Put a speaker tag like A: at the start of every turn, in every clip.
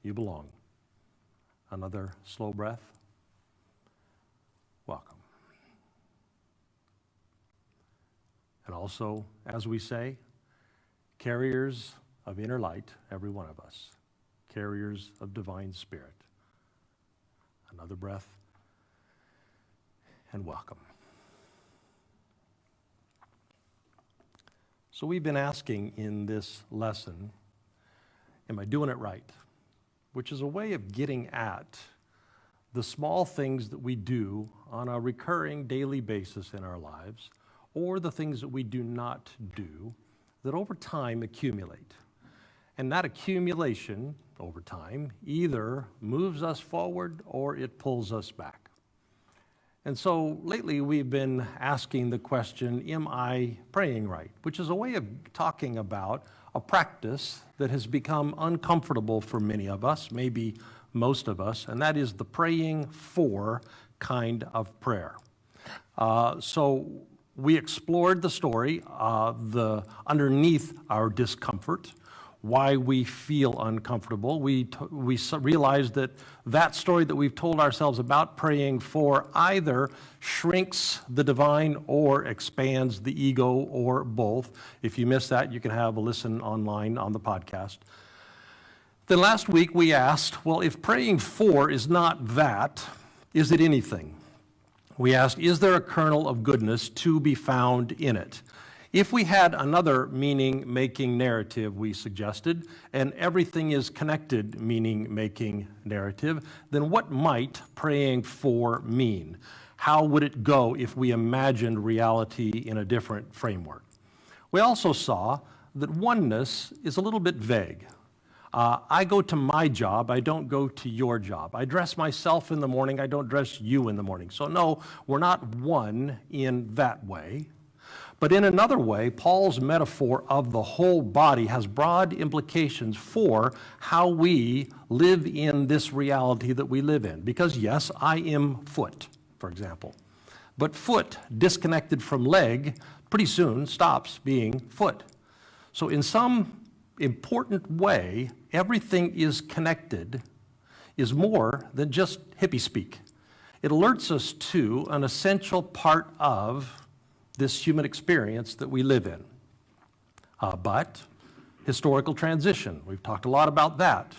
A: you belong. Another slow breath. Welcome. And also, as we say, carriers of inner light, every one of us. Carriers of divine spirit. Another breath. And welcome. So we've been asking in this lesson, am I doing it right? Which is a way of getting at the small things that we do on a recurring daily basis in our lives, or the things that we do not do that over time accumulate. And that accumulation over time either moves us forward or it pulls us back. And so lately we've been asking the question, am I praying right? Which is a way of talking about a practice that has become uncomfortable for many of us, maybe most of us, and that is the praying for kind of prayer. So we explored the story, underneath our discomfort, why we feel uncomfortable. We realized that story that we've told ourselves about praying for either shrinks the divine or expands the ego, or both. If you missed that, you can have a listen online on the podcast. Then last week we asked, well, if praying for is not that, is it anything? We asked, is there a kernel of goodness to be found in it? If we had another meaning-making narrative, we suggested, and everything is connected meaning-making narrative, then what might praying for mean? How would it go if we imagined reality in a different framework? We also saw that oneness is a little bit vague. I go to my job, I don't go to your job. I dress myself in the morning, I don't dress you in the morning. So no, we're not one in that way. But in another way, Paul's metaphor of the whole body has broad implications for how we live in this reality that we live in. Because yes, I am foot, for example. But foot disconnected from leg pretty soon stops being foot. So in some important way, everything is connected, is more than just hippie speak. It alerts us to an essential part of this human experience that we live in. But historical transition, we've talked a lot about that.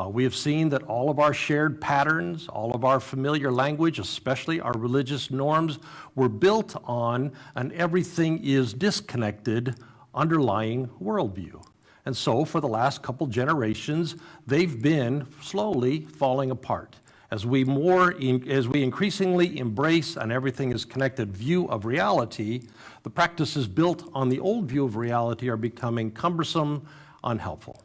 A: We have seen that all of our shared patterns, all of our familiar language, especially our religious norms, were built on an everything is disconnected underlying worldview. And so for the last couple generations, they've been slowly falling apart. As we increasingly embrace an everything is connected view of reality, the practices built on the old view of reality are becoming cumbersome, unhelpful.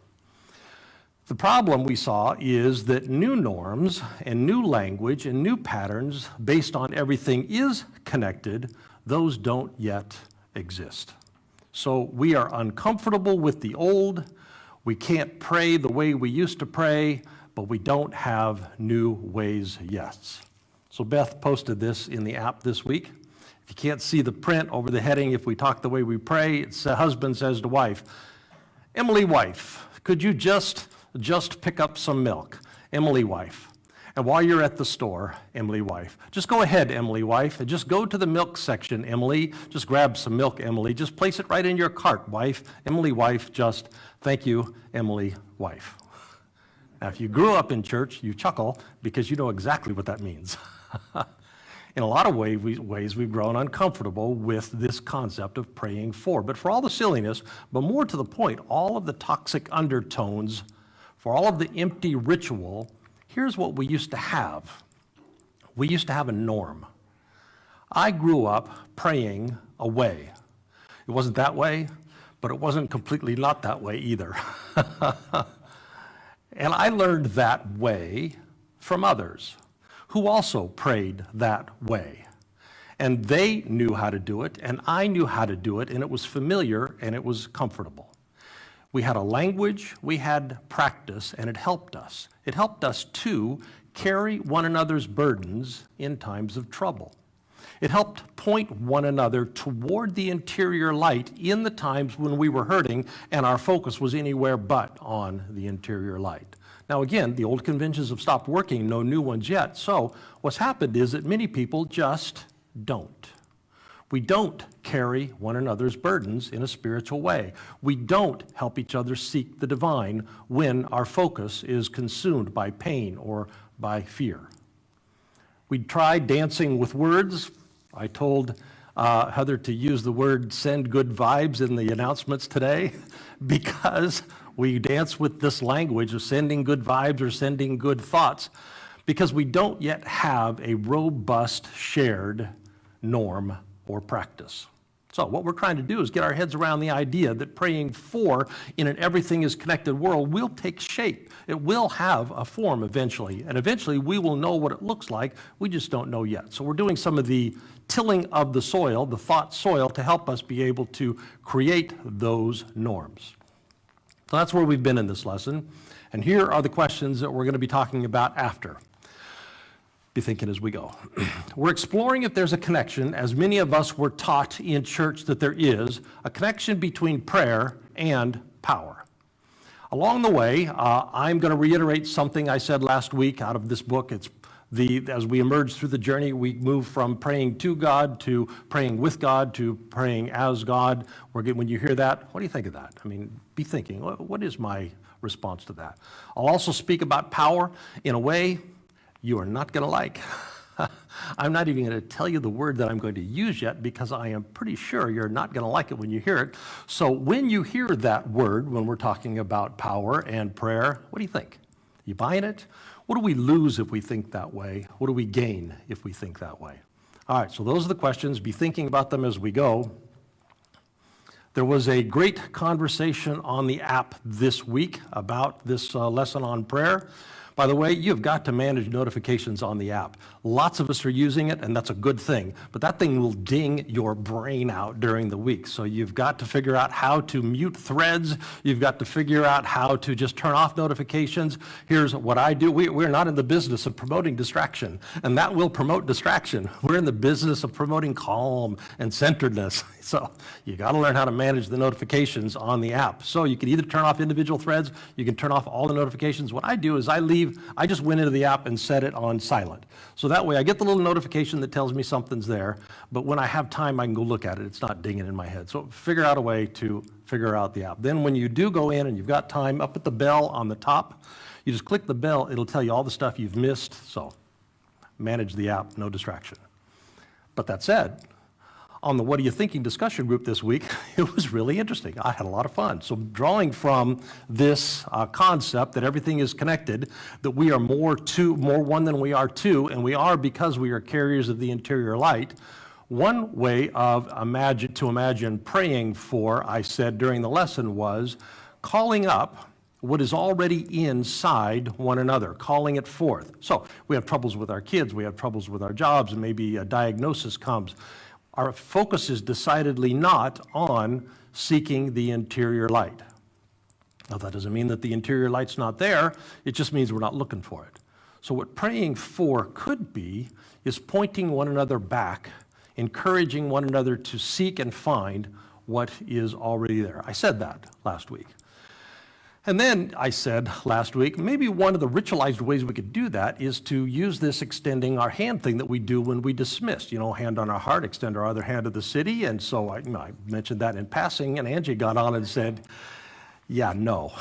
A: The problem we saw is that new norms and new language and new patterns based on everything is connected, those don't yet exist. So we are uncomfortable with the old. We can't pray the way we used to pray, but we don't have new ways yet. So Beth posted this in the app this week. If you can't see the print over the heading, if we talk the way we pray, it's a husband says to wife, Emily wife, could you just pick up some milk? Emily wife. And while you're at the store, Emily wife, just go ahead, Emily wife, and just go to the milk section, Emily. Just grab some milk, Emily. Just place it right in your cart, wife. Emily wife, just thank you, Emily wife. Now, if you grew up in church, you chuckle because you know exactly what that means. In a lot of ways, we've grown uncomfortable with this concept of praying for. But for all the silliness, but more to the point, all of the toxic undertones, for all of the empty ritual, here's what we used to have. We used to have a norm. I grew up praying away. It wasn't that way, but it wasn't completely not that way either. And I learned that way from others who also prayed that way. And they knew how to do it, and I knew how to do it, and it was familiar, and it was comfortable. We had a language, we had practice, and it helped us. It helped us to carry one another's burdens in times of trouble. It helped point one another toward the interior light in the times when we were hurting and our focus was anywhere but on the interior light. Now again, the old conventions have stopped working, no new ones yet. So what's happened is that many people just don't. We don't carry one another's burdens in a spiritual way. We don't help each other seek the divine when our focus is consumed by pain or by fear. We tried dancing with words. I told Heather to use the word send good vibes in the announcements today because we dance with this language of sending good vibes or sending good thoughts because we don't yet have a robust shared norm or practice. So what we're trying to do is get our heads around the idea that praying for in an everything is connected world will take shape. It will have a form eventually, and eventually we will know what it looks like. We just don't know yet. So we're doing some of the tilling of the soil, the thought soil, to help us be able to create those norms. So that's where we've been in this lesson, and here are the questions that we're going to be talking about after. Be thinking as we go. We're exploring if there's a connection, as many of us were taught in church that there is, a connection between prayer and power. Along the way, I'm going to reiterate something I said last week out of this book. As we emerge through the journey, we move from praying to God to praying with God to praying as God. When you hear that, what do you think of that? I mean, be thinking, what is my response to that? I'll also speak about power in a way you are not going to like. I'm not even going to tell you the word that I'm going to use yet because I am pretty sure you're not going to like it when you hear it. So when you hear that word, when we're talking about power and prayer, what do you think? You buying it? What do we lose if we think that way? What do we gain if we think that way? All right, so those are the questions. Be thinking about them as we go. There was a great conversation on the app this week about this lesson on prayer. By the way, you've got to manage notifications on the app. Lots of us are using it, and that's a good thing. But that thing will ding your brain out during the week. So you've got to figure out how to mute threads. You've got to figure out how to just turn off notifications. Here's what I do. We're not in the business of promoting distraction, and that will promote distraction. We're in the business of promoting calm and centeredness. So you got to learn how to manage the notifications on the app. So you can either turn off individual threads, you can turn off all the notifications. What I do is I just went into the app and set it on silent. So that way I get the little notification that tells me something's there, but when I have time, I can go look at it. It's not dinging in my head. So figure out a way to figure out the app. Then when you do go in and you've got time, up at the bell on the top, you just click the bell. It'll tell you all the stuff you've missed. So manage the app, no distraction. But that said, on the What Are You Thinking discussion group this week, it was really interesting. I had a lot of fun. So drawing from this concept that everything is connected, that we are more one than we are two, and we are because we are carriers of the interior light, one way of imagine praying for, I said during the lesson, was calling up what is already inside one another, calling it forth. So we have troubles with our kids, we have troubles with our jobs, and maybe a diagnosis comes. Our focus is decidedly not on seeking the interior light. Now, that doesn't mean that the interior light's not there. It just means we're not looking for it. So what praying for could be is pointing one another back, encouraging one another to seek and find what is already there. I said that last week. And then I said last week, maybe one of the ritualized ways we could do that is to use this extending our hand thing that we do when we dismiss. Hand on our heart, extend our other hand to the city. And so I mentioned that in passing, and Angie got on and said, yeah, no.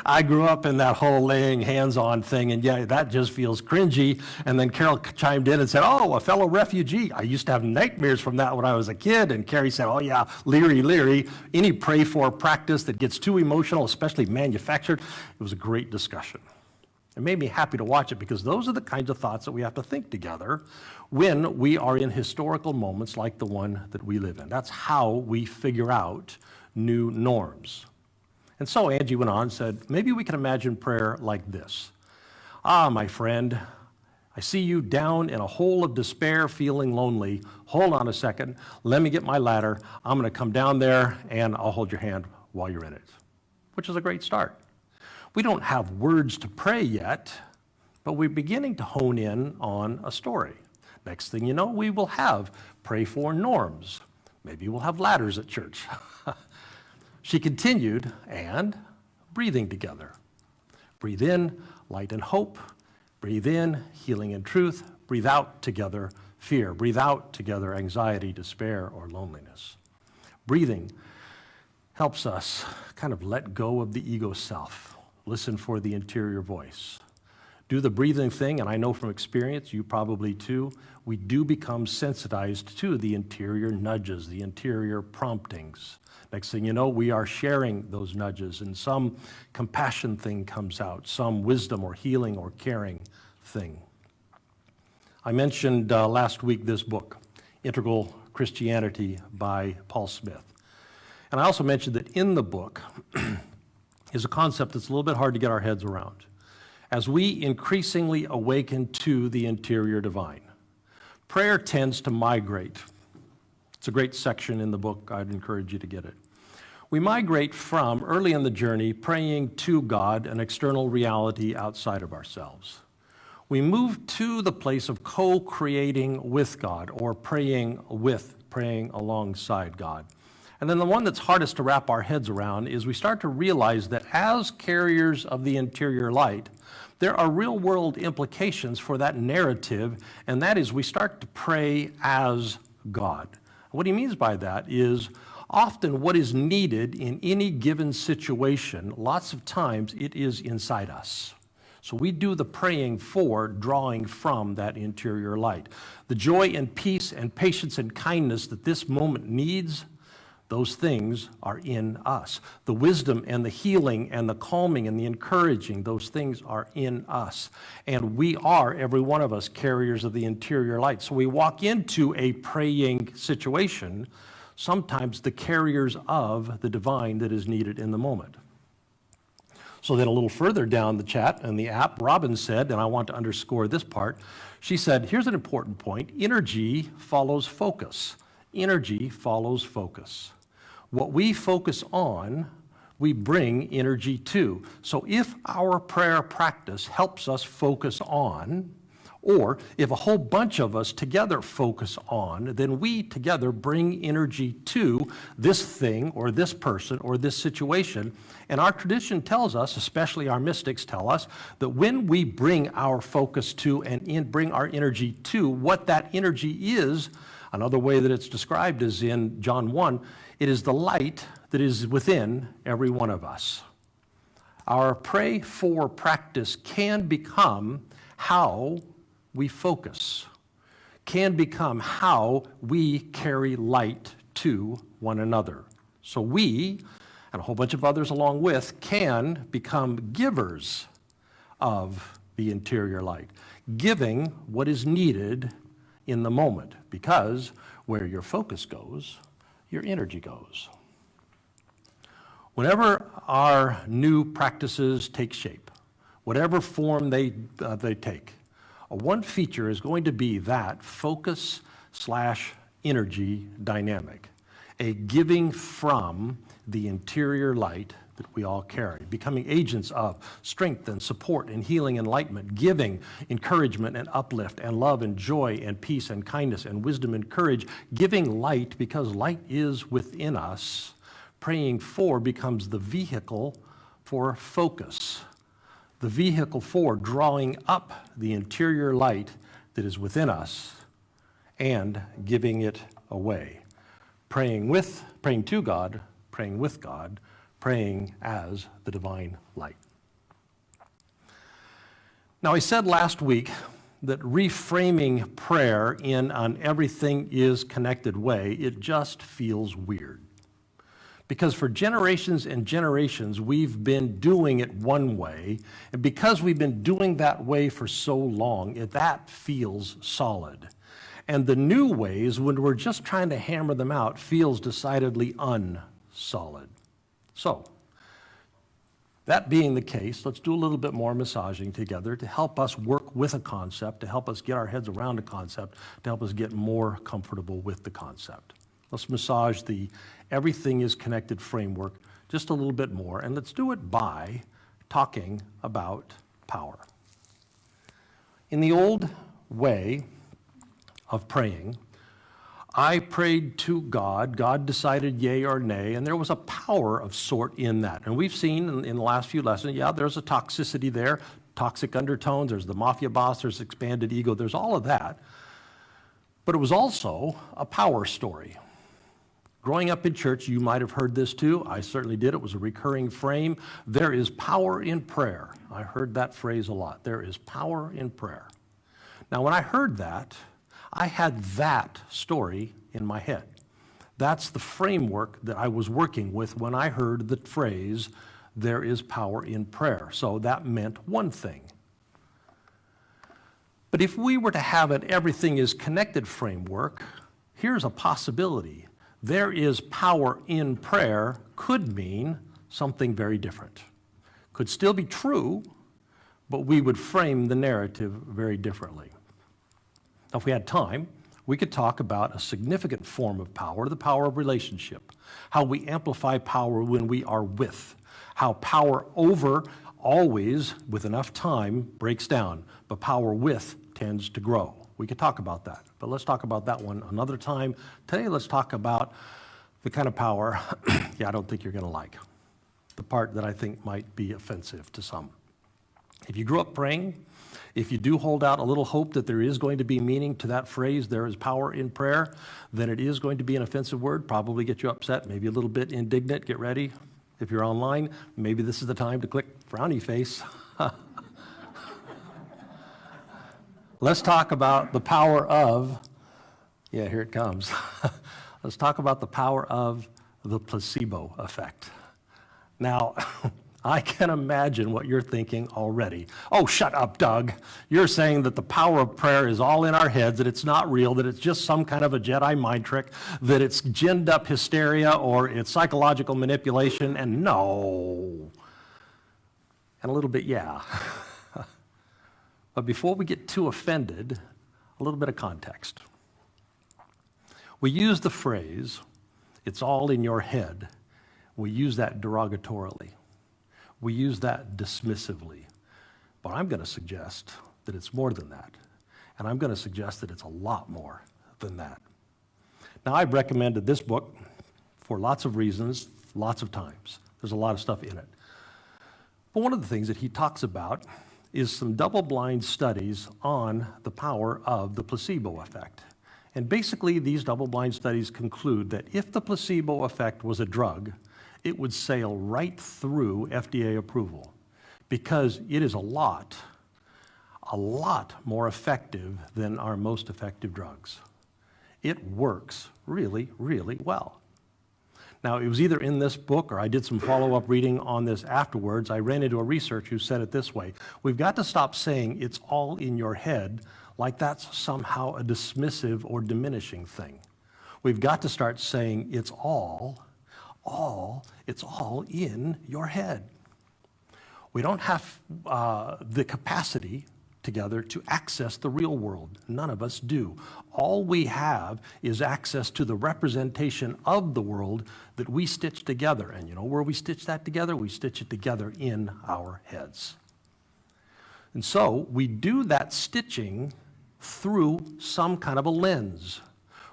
A: I grew up in that whole laying hands on thing, and yeah, that just feels cringy. And then Carol chimed in and said, oh, a fellow refugee. I used to have nightmares from that when I was a kid. And Carrie said, oh yeah, leery. Any pray for practice that gets too emotional, especially manufactured. It was a great discussion. It made me happy to watch it because those are the kinds of thoughts that we have to think together when we are in historical moments like the one that we live in. That's how we figure out new norms. And so Angie went on and said, maybe we can imagine prayer like this. Ah, my friend, I see you down in a hole of despair feeling lonely. Hold on a second. Let me get my ladder. I'm going to come down there and I'll hold your hand while you're in it, which is a great start. We don't have words to pray yet, but we're beginning to hone in on a story. Next thing you know, we will have pray for norms. Maybe we'll have ladders at church. She continued, and breathing together. Breathe in, light and hope. Breathe in, healing and truth. Breathe out together, fear. Breathe out together, anxiety, despair, or loneliness. Breathing helps us kind of let go of the ego self. Listen for the interior voice. Do the breathing thing, and I know from experience, you probably too, we do become sensitized to the interior nudges, the interior promptings. Next thing you know, we are sharing those nudges, and some compassion thing comes out, some wisdom or healing or caring thing. I mentioned last week this book, Integral Christianity by Paul Smith. And I also mentioned that in the book is a concept that's a little bit hard to get our heads around. As we increasingly awaken to the interior divine, prayer tends to migrate. It's a great section in the book. I'd encourage you to get it. We migrate from, early in the journey, praying to God, an external reality outside of ourselves. We move to the place of co-creating with God, or praying alongside God. And then the one that's hardest to wrap our heads around is we start to realize that as carriers of the interior light, there are real-world implications for that narrative, and that is we start to pray as God. What he means by that is often what is needed in any given situation, lots of times it is inside us. So we do the praying for drawing from that interior light. The joy and peace and patience and kindness that this moment needs, those things are in us. The wisdom and the healing and the calming and the encouraging, those things are in us. And we are, every one of us, carriers of the interior light. So we walk into a praying situation, sometimes the carriers of the divine that is needed in the moment. So then a little further down the chat and the app, Robin said, and I want to underscore this part, she said, here's an important point, energy follows focus. Energy follows focus. What we focus on, we bring energy to. So if our prayer practice helps us focus on, or if a whole bunch of us together focus on, then we together bring energy to this thing or this person or this situation. And our tradition tells us, especially our mystics tell us, that when we bring our focus to and bring our energy to what that energy is, another way that it's described is in John 1, it is the light that is within every one of us. Our pray for practice can become how we focus, can become how we carry light to one another. So we, and a whole bunch of others along with, can become givers of the interior light, giving what is needed in the moment, because where your focus goes, your energy goes. Whenever our new practices take shape, whatever form they take, one feature is going to be that focus/energy dynamic, a giving from the interior light that we all carry, becoming agents of strength and support and healing, enlightenment, giving encouragement and uplift and love and joy and peace and kindness and wisdom and courage, giving light because light is within us. Praying for becomes the vehicle for focus, the vehicle for drawing up the interior light that is within us and giving it away. Praying to God, praying with God, praying as the divine light. Now, I said last week that reframing prayer in an everything is connected way, it just feels weird. Because for generations and generations, we've been doing it one way, and because we've been doing that way for so long, that feels solid. And the new ways, when we're just trying to hammer them out, feels decidedly unsolid. So, that being the case, let's do a little bit more massaging together to help us work with a concept, to help us get our heads around a concept, to help us get more comfortable with the concept. Let's massage the everything is connected framework just a little bit more, and let's do it by talking about power. In the old way of praying, I prayed to God, God decided yay or nay, and there was a power of sort in that. And we've seen in the last few lessons, yeah, there's a toxicity there, toxic undertones, there's the mafia boss, there's expanded ego, there's all of that. But it was also a power story. Growing up in church, you might have heard this too. I certainly did. It was a recurring frame. There is power in prayer. I heard that phrase a lot. There is power in prayer. Now, when I heard that, I had that story in my head. That's the framework that I was working with when I heard the phrase, there is power in prayer. So that meant one thing. But if we were to have an everything is connected framework, here's a possibility. There is power in prayer could mean something very different. Could still be true, but we would frame the narrative very differently. Now, if we had time, we could talk about a significant form of power, the power of relationship, how we amplify power when we are with, how power over always, with enough time, breaks down, but power with tends to grow. We could talk about that, but let's talk about that one another time. Today, let's talk about the kind of power, I don't think you're going to like, the part that I think might be offensive to some. If you grew up praying, if you do hold out a little hope that there is going to be meaning to that phrase, there is power in prayer, then it is going to be an offensive word, probably get you upset, maybe a little bit indignant. Get ready. If you're online, maybe this is the time to click frowny face. Let's talk about the power of, here it comes. Let's talk about the power of the placebo effect. Now, I can imagine what you're thinking already. Oh, shut up, Doug. You're saying that the power of prayer is all in our heads, that it's not real, that it's just some kind of a Jedi mind trick, that it's ginned up hysteria or it's psychological manipulation, and no. And a little bit, yeah. But before we get too offended, a little bit of context. We use the phrase, it's all in your head. We use that derogatorily. We use that dismissively, but I'm going to suggest that it's more than that, and I'm going to suggest that it's a lot more than that. Now, I've recommended this book for lots of reasons, lots of times. There's a lot of stuff in it. But one of the things that he talks about is some double-blind studies on the power of the placebo effect. And basically, these double-blind studies conclude that if the placebo effect was a drug, it would sail right through FDA approval because it is a lot more effective than our most effective drugs. It works really, really well. Now, it was either in this book or I did some follow-up reading on this afterwards. I ran into a researcher who said it this way: we've got to stop saying it's all in your head like that's somehow a dismissive or diminishing thing. We've got to start saying it's all in your head. We don't have the capacity together to access the real world. None of us do. All we have is access to the representation of the world that we stitch together. And you know where we stitch that together? We stitch it together in our heads. And so we do that stitching through some kind of a lens.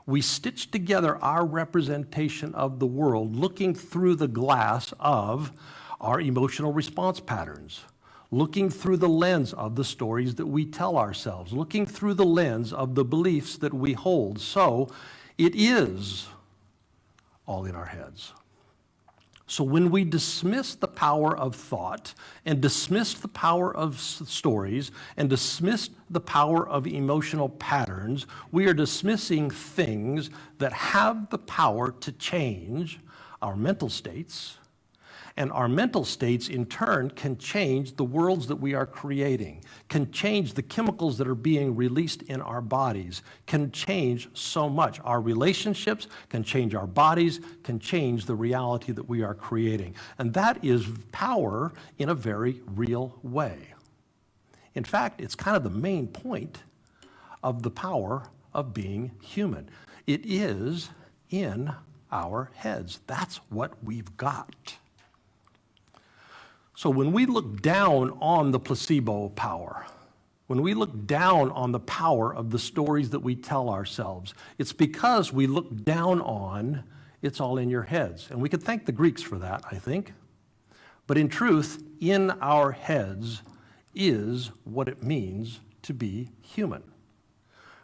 A: We stitch together our representation of the world looking through the glass of our emotional response patterns, looking through the lens of the stories that we tell ourselves, looking through the lens of the beliefs that we hold. So it is all in our heads. So when we dismiss the power of thought and dismiss the power of stories and dismiss the power of emotional patterns, we are dismissing things that have the power to change our mental states, and our mental states in turn can change the worlds that we are creating, can change the chemicals that are being released in our bodies, can change so much. Our relationships can change our bodies, can change the reality that we are creating. And that is power in a very real way. In fact, it's kind of the main point of the power of being human. It is in our heads. That's what we've got. So when we look down on the placebo power, when we look down on the power of the stories that we tell ourselves, it's because we look down on it's all in your heads. And we could thank the Greeks for that, I think. But in truth, in our heads is what it means to be human.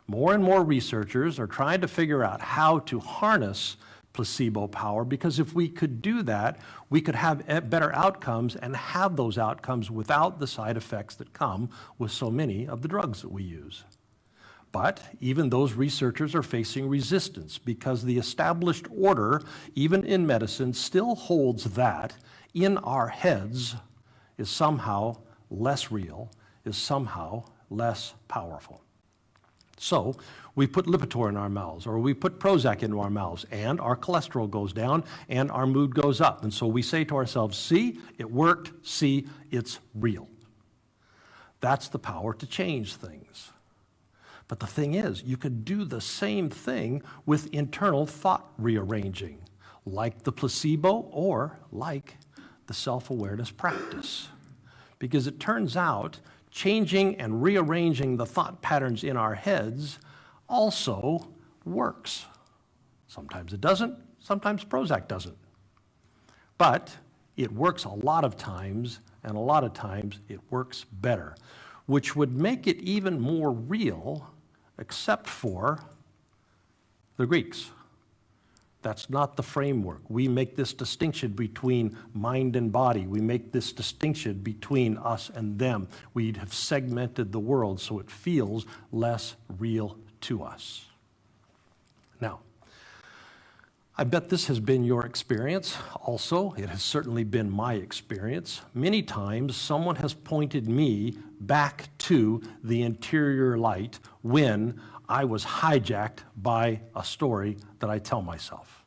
A: More and more researchers are trying to figure out how to harness placebo power, because if we could do that, we could have better outcomes and have those outcomes without the side effects that come with so many of the drugs that we use. But even those researchers are facing resistance because the established order, even in medicine, still holds that in our heads is somehow less real, is somehow less powerful. So we put Lipitor in our mouths, or we put Prozac into our mouths, and our cholesterol goes down and our mood goes up. And so we say to ourselves, see, it worked, see, it's real. That's the power to change things. But the thing is, you could do the same thing with internal thought rearranging, like the placebo or like the self-awareness practice. Because it turns out changing and rearranging the thought patterns in our heads also works. Sometimes it doesn't, sometimes Prozac doesn't. But it works a lot of times, and a lot of times it works better, which would make it even more real, except for the Greeks. That's not the framework. We make this distinction between mind and body. We make this distinction between us and them. We have segmented the world so it feels less real to us. Now, I bet this has been your experience also. It has certainly been my experience. Many times someone has pointed me back to the interior light when I was hijacked by a story that I tell myself.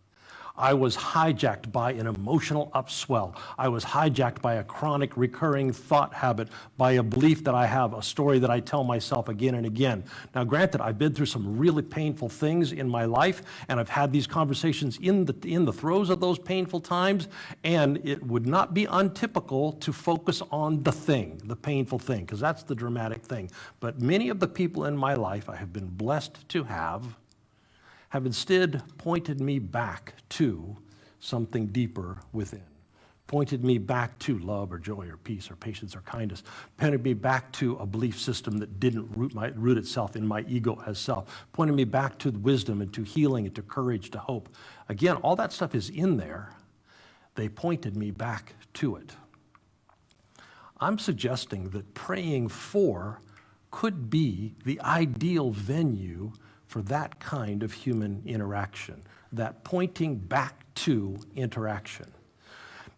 A: I was hijacked by an emotional upswell. I was hijacked by a chronic recurring thought habit, by a belief that I have, a story that I tell myself again and again. Now granted, I've been through some really painful things in my life, and I've had these conversations in the throes of those painful times, and it would not be untypical to focus on the thing, the painful thing, because that's the dramatic thing. But many of the people in my life I have been blessed to have instead pointed me back to something deeper within, pointed me back to love or joy or peace or patience or kindness, pointed me back to a belief system that didn't root itself in my ego as self, pointed me back to wisdom and to healing and to courage, to hope. Again, all that stuff is in there. They pointed me back to it. I'm suggesting that praying for could be the ideal venue for that kind of human interaction, that pointing back to interaction.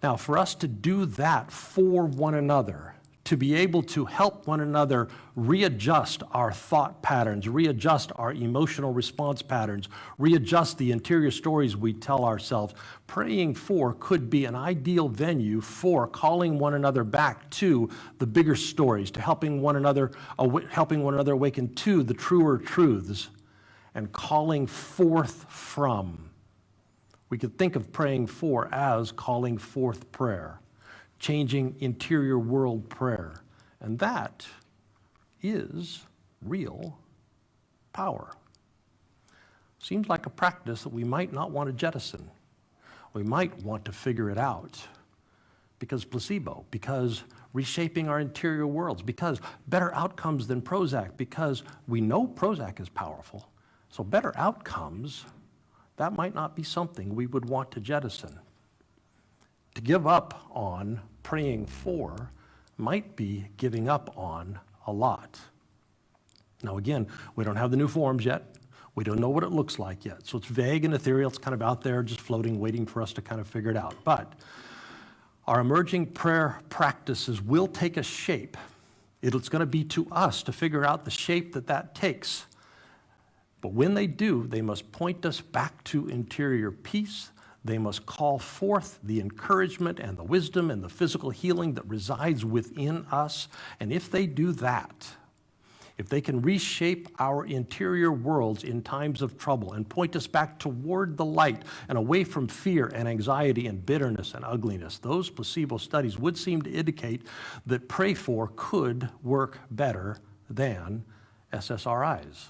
A: Now, for us to do that for one another, to be able to help one another readjust our thought patterns, readjust our emotional response patterns, readjust the interior stories we tell ourselves, praying for could be an ideal venue for calling one another back to the bigger stories, to helping one another awaken to the truer truths, and calling forth from. We could think of praying for as calling forth prayer, changing interior world prayer. And that is real power. Seems like a practice that we might not want to jettison. We might want to figure it out because placebo, because reshaping our interior worlds, because better outcomes than Prozac, because we know Prozac is powerful. So better outcomes, that might not be something we would want to jettison. To give up on praying for might be giving up on a lot. Now again, we don't have the new forms yet. We don't know what it looks like yet. So it's vague and ethereal. It's kind of out there, just floating, waiting for us to kind of figure it out. But our emerging prayer practices will take a shape. It's going to be to us to figure out the shape that takes. But when they do, they must point us back to interior peace. They must call forth the encouragement and the wisdom and the physical healing that resides within us. And if they do that, if they can reshape our interior worlds in times of trouble and point us back toward the light and away from fear and anxiety and bitterness and ugliness, those placebo studies would seem to indicate that pray for could work better than SSRIs.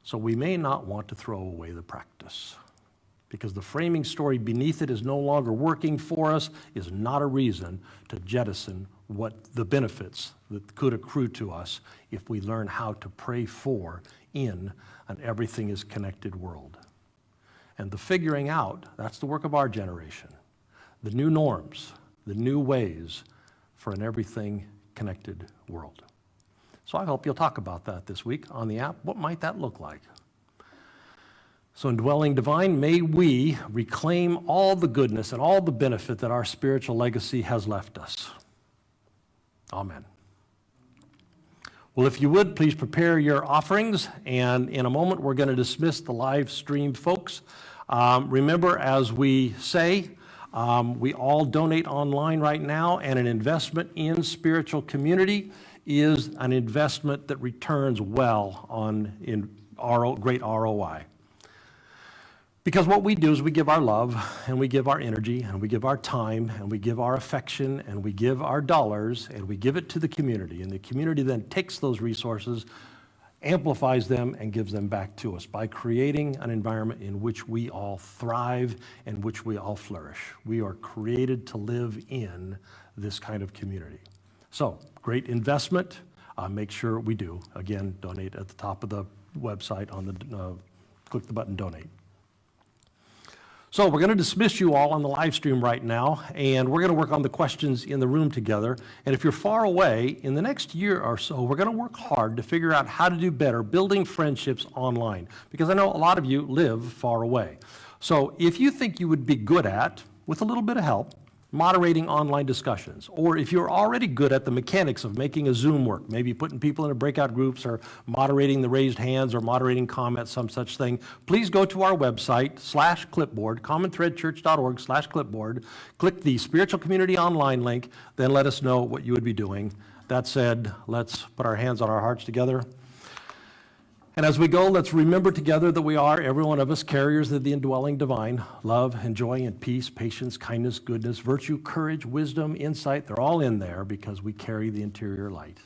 A: So we may not want to throw away the practice, because the framing story beneath it is no longer working for us is not a reason to jettison what the benefits that could accrue to us if we learn how to pray for in an everything is connected world. And the figuring out, that's the work of our generation. The new norms, the new ways for an everything connected world. So I hope you'll talk about that this week on the app. What might that look like? So in Dwelling Divine, may we reclaim all the goodness and all the benefit that our spiritual legacy has left us. Amen. Well, if you would, please prepare your offerings, and in a moment we're going to dismiss the live stream folks. Remember, as we say, we all donate online right now, and an investment in spiritual community is an investment that returns well in great ROI. Because what we do is we give our love, and we give our energy, and we give our time, and we give our affection, and we give our dollars, and we give it to the community. And the community then takes those resources, amplifies them, and gives them back to us by creating an environment in which we all thrive and which we all flourish. We are created to live in this kind of community. So, great investment. Make sure we do. Again, donate at the top of the website on the click the button donate. So we're going to dismiss you all on the live stream right now, and we're going to work on the questions in the room together. And if you're far away, in the next year or so, we're going to work hard to figure out how to do better building friendships online, because I know a lot of you live far away. So if you think you would be good at, with a little bit of help, moderating online discussions, or if you're already good at the mechanics of making a Zoom work, maybe putting people into breakout groups or moderating the raised hands or moderating comments, some such thing, please go to our website, /clipboard, commonthreadchurch.org/clipboard, click the Spiritual Community Online link, then let us know what you would be doing. That said, let's put our hands on our hearts together. And as we go, let's remember together that we are, every one of us, carriers of the indwelling divine. Love and joy and peace, patience, kindness, goodness, virtue, courage, wisdom, insight, they're all in there because we carry the interior light.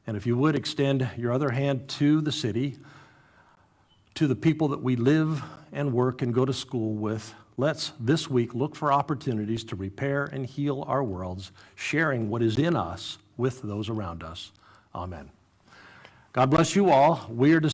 A: And if you would, extend your other hand to the city, to the people that we live and work and go to school with. Let's, this week, look for opportunities to repair and heal our worlds, sharing what is in us with those around us. Amen. God bless you all. We are